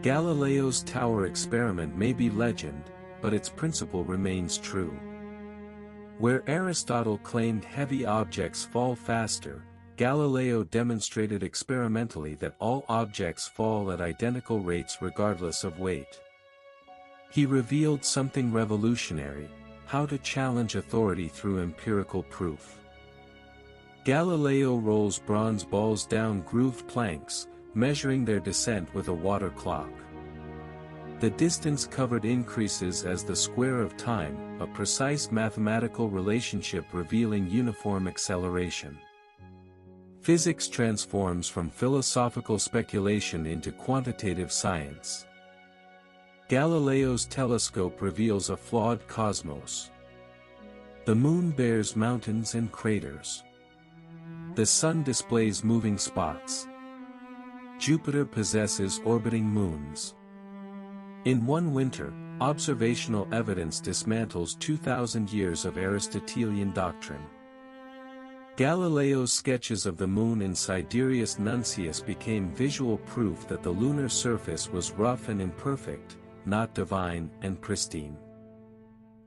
Galileo's tower experiment may be legend, but its principle remains true. Where Aristotle claimed heavy objects fall faster, Galileo demonstrated experimentally that all objects fall at identical rates regardless of weight. He revealed something revolutionary: how to challenge authority through empirical proof. Galileo rolls bronze balls down grooved planks, measuring their descent with a water clock. The distance covered increases as the square of time, a precise mathematical relationship revealing uniform acceleration. Physics transforms from philosophical speculation into quantitative science. Galileo's telescope reveals a flawed cosmos. The moon bears mountains and craters. The sun displays moving spots. Jupiter possesses orbiting moons. In one winter, observational evidence dismantles 2,000 years of Aristotelian doctrine. Galileo's sketches of the moon in Sidereus Nuncius became visual proof that the lunar surface was rough and imperfect, not divine and pristine.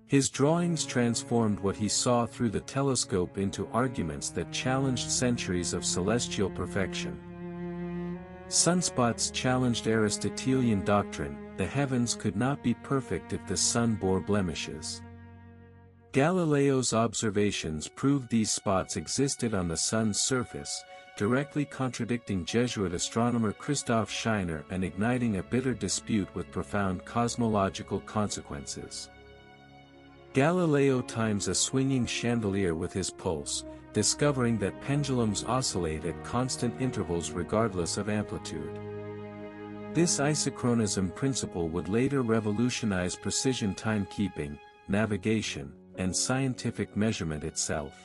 His drawings transformed what he saw through the telescope into arguments that challenged centuries of celestial perfection. Sunspots challenged Aristotelian doctrine: the heavens could not be perfect if the sun bore blemishes. Galileo's observations proved these spots existed on the sun's surface, directly contradicting Jesuit astronomer Christoph Scheiner and igniting a bitter dispute with profound cosmological consequences. Galileo times a swinging chandelier with his pulse, discovering that pendulums oscillate at constant intervals regardless of amplitude. This isochronism principle would later revolutionize precision timekeeping, navigation, and scientific measurement itself.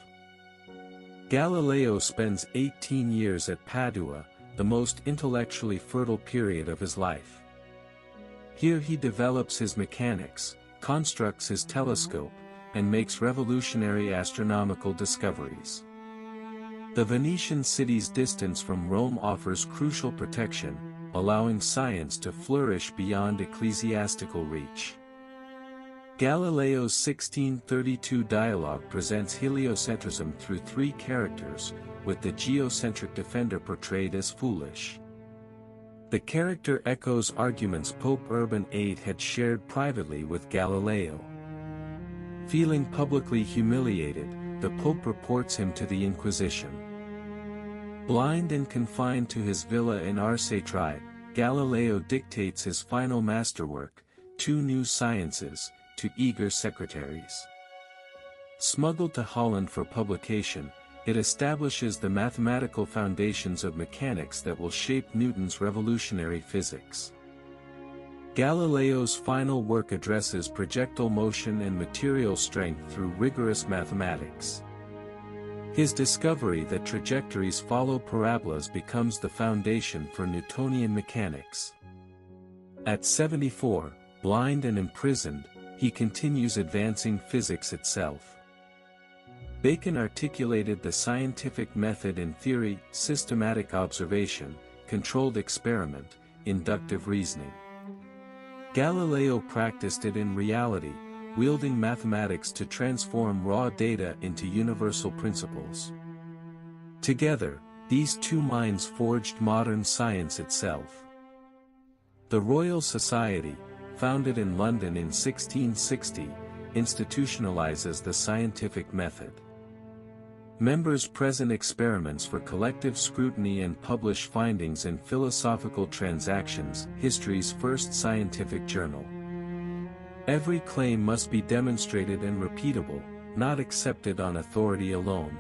Galileo spends 18 years at Padua, the most intellectually fertile period of his life. Here he develops his mechanics, constructs his telescope, and makes revolutionary astronomical discoveries. The Venetian city's distance from Rome offers crucial protection, allowing science to flourish beyond ecclesiastical reach. Galileo's 1632 dialogue presents heliocentrism through three characters, with the geocentric defender portrayed as foolish. The character echoes arguments Pope Urban VIII had shared privately with Galileo. Feeling publicly humiliated, the Pope reports him to the Inquisition. Blind and confined to his villa in Arcetri, Galileo dictates his final masterwork, Two New Sciences, to eager secretaries. Smuggled to Holland for publication, it establishes the mathematical foundations of mechanics that will shape Newton's revolutionary physics. Galileo's final work addresses projectile motion and material strength through rigorous mathematics. His discovery that trajectories follow parabolas becomes the foundation for Newtonian mechanics. At 74, blind and imprisoned, he continues advancing physics itself. Bacon articulated the scientific method in theory: systematic observation, controlled experiment, inductive reasoning. Galileo practiced it in reality, wielding mathematics to transform raw data into universal principles. Together, these two minds forged modern science itself. The Royal Society, founded in London in 1660, institutionalizes the scientific method. Members present experiments for collective scrutiny and publish findings in Philosophical Transactions, history's first scientific journal. Every claim must be demonstrated and repeatable, not accepted on authority alone.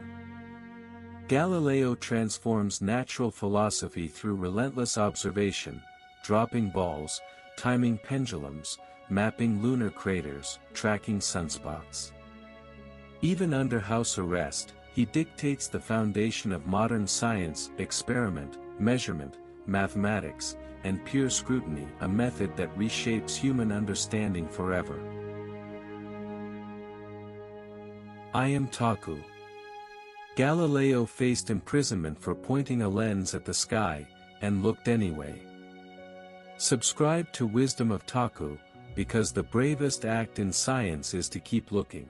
Galileo transforms natural philosophy through relentless observation, dropping balls, timing pendulums, mapping lunar craters, tracking sunspots. Even under house arrest, he dictates the foundation of modern science: experiment, measurement, mathematics, and pure scrutiny, a method that reshapes human understanding forever. I am Takku. Galileo faced imprisonment for pointing a lens at the sky, and looked anyway. Subscribe to Wisdom of Takku, because the bravest act in science is to keep looking.